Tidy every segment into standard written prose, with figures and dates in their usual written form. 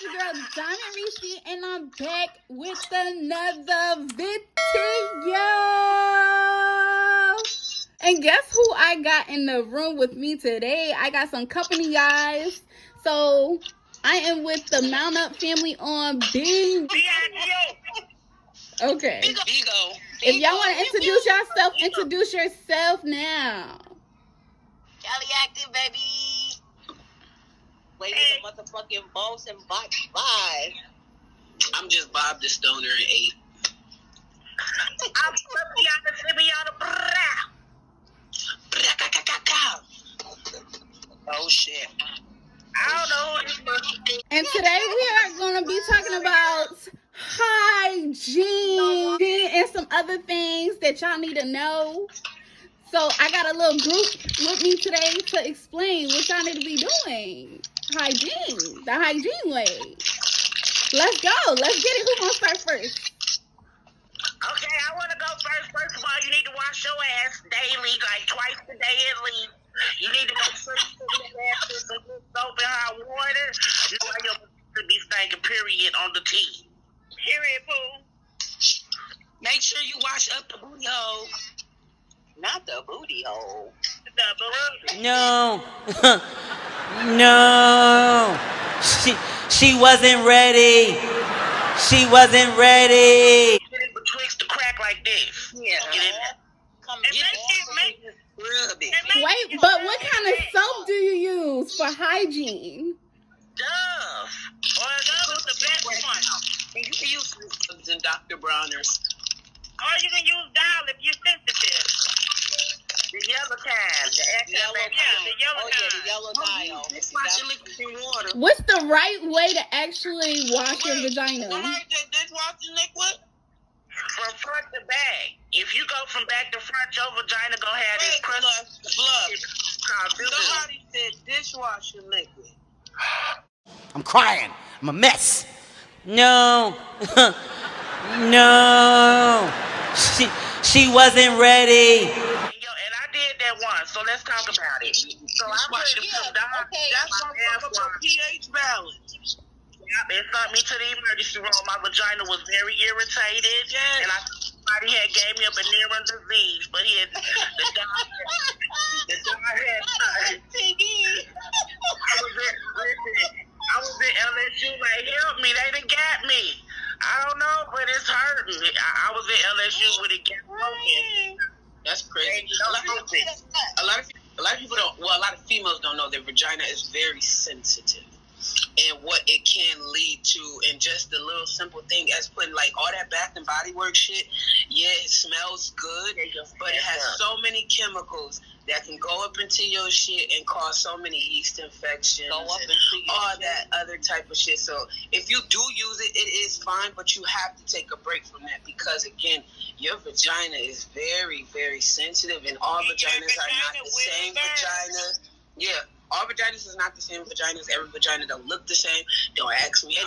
it's your girl DiamondReeise, and I'm back with another video. And guess who I got in the room with me today? I got some company, guys. So I am with the Mount Up family on Bigo. Okay. Bigo. If y'all want to introduce yourself, introduce yourself now. Cali active, baby. Lady the motherfucking boss and bot vibe. I'm just Bob the Stoner and 8. I'm Oh shit. I don't know who this is. And today we are going to be talking about hygiene and some other things that y'all need to know. So I got a little group with me today to explain what y'all need to be doing. Hygiene, the hygiene way. Let's go. Let's get it. Who's going to start first? Okay, I want to go first. First of all, you need to wash your ass daily, like twice a day at least. You need to make sure you put your ass in some good soap and hot water. You know your to be stinking, period, on the tea. Period, Pooh. Make sure you wash up the booty hole. Not the booty hole. The booty. No. No. She wasn't ready. She wasn't ready. Get it betwixt the crack like this. Yeah. Get in there. Come And get rub it. Wait, but what kind of soap do you use for hygiene? Dove. Or Dove is the best one. And you can use Scrubs and Dr. Browners. Or you can use Dial if you're sensitive. The yellow kind. The Yellow kind. The yellow kind. the yellow dial. Wash your liquid in water. What's the right way to actually wash your vagina? Dishwashing liquid? From front to back. If you go from back to front, your vagina gonna have this crust. Somebody said dishwashing liquid. I'm crying. I'm a mess. No. No. She wasn't ready. And I did that once, so let's talk about it. So I put some Dial. That's my pH balance. It sent me to the emergency room. My vagina was very irritated, and somebody had gave me a Venereal disease, but he had the doctor had I was at LSU like, help me, they done got me. I don't know, but it's hurting. I was at LSU with it got broken. That's crazy. A lot of people don't. Well, a lot of females don't know their vagina is very sensitive, and what it can lead to, and just the little simple thing as putting like all that Bath and Body Works shit. Yeah, it smells good, but it has so many chemicals that can go up into your shit and cause so many yeast infections and all that other type of shit. So if you do use it, it is fine, but you have to take a break from that because, again, your vagina is very, very sensitive, and all vaginas are not the same vagina. Yeah, all vaginas is not the same vaginas. Every vagina don't look the same. Don't ask me. I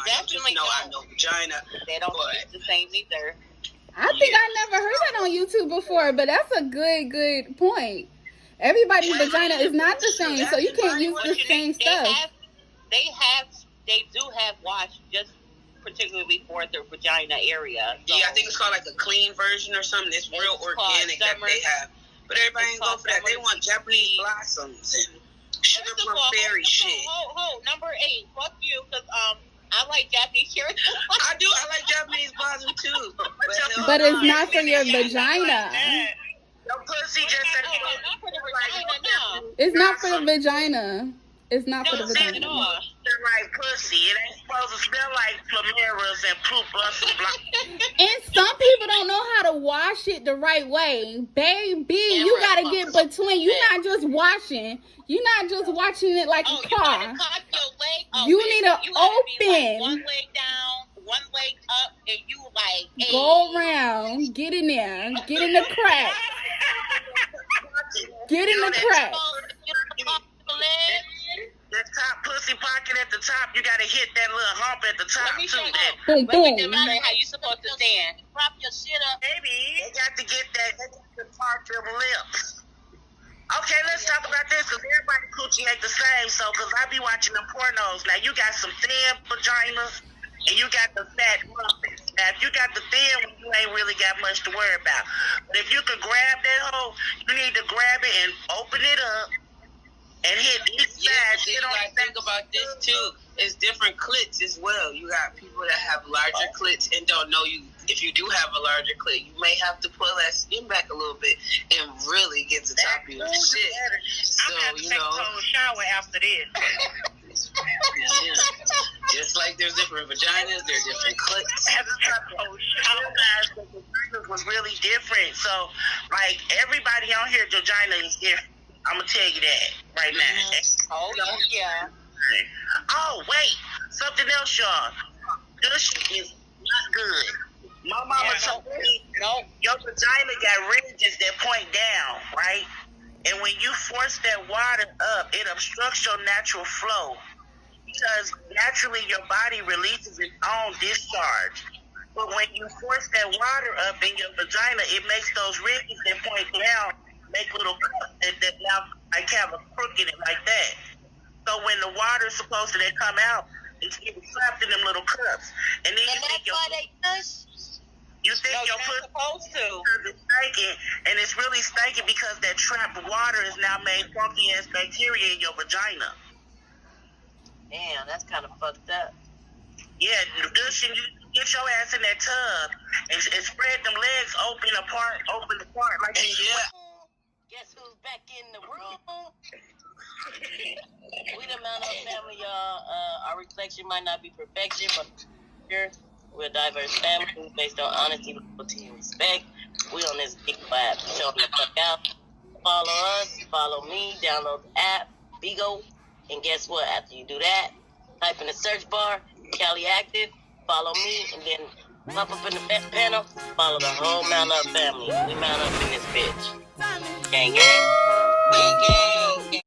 know vagina. They don't look the same either. I think I never heard that on YouTube before, but that's a good point. Everybody's vagina is not the same, so you can't use the same stuff. They do have wash just particularly for their vagina area. So yeah, I think it's called like a clean version or something. It's real organic that they have. But everybody ain't go for that. They want Japanese blossoms and sugar plum fairy shit. Number 8. Fuck you, because I like Japanese cherry. I do. I like Japanese blossom too. But it's not for your vagina. Your pussy just said not for the vagina, no. It's not for the vagina. It's not for the vagina. The right pussy. It ain't supposed to smell like flameras and poop and blah. And some people don't know how to wash it the right way. Baby, you gotta get between. You're not just washing. You're not just watching it like a car. You need to open. One leg down, one leg up, and you like go around. Get in there. Get in the crack. Get in the crack. The top pussy pocket at the top, you gotta hit that little hump at the top too. Boom, boom. Let me demonstrate how you supposed to stand. Prop your shit up, baby. They got to get that. They got to part your lips. Okay, let's talk about this because everybody coochie ain't the same. So, because I be watching them pornos. Now, you got some thin vaginas and you got the fat muffins. Now, if you got the thin one, you ain't really got much to worry about. But if you could grab that hole, you need to grab it and open it up and hit each side. You gotta think about this too. It's different clits as well. You got people that have larger clits and don't know you. If you do have a larger clit, you may have to pull that skin back a little bit and really get to top of your shit. So, I'm gonna take a cold shower after this. Yeah. Just like there's different vaginas, there's different clits. I realized that the vaginas was really different. So, like, everybody on here, vagina is different. I'm gonna tell you that right now. Oh, yeah. Oh, wait. Something else, y'all. This is not good. My mama told me, your vagina got ridges that point down, right? And when you force that water up, it obstructs your natural flow. Because naturally your body releases its own discharge. But when you force that water up in your vagina, it makes those ridges that point down make little cups that now like have a crook in it like that. So when the water's supposed to then come out, it's getting trapped in them little cups. And then you think your pussy supposed to. is stinking, and it's really stinking because that trapped water is now made funky ass bacteria in your vagina. Damn, that's kind of fucked up. Yeah, Dushin, you get your ass in that tub and spread them legs open apart like Yeah. Guess who's back in the room? We the Mount Up family, y'all. Our reflection might not be perfection, but here we're a diverse family based on honesty, loyalty, and respect. We on this big vibe. Show them the fuck out. Follow us, follow me, download the app, Bigo, and guess what? After you do that, type in the search bar, Cali Active, follow me, and then pop up in the best panel, follow the whole Mount Up family. We Mount Up in this bitch. Gang, gang. Gang, gang.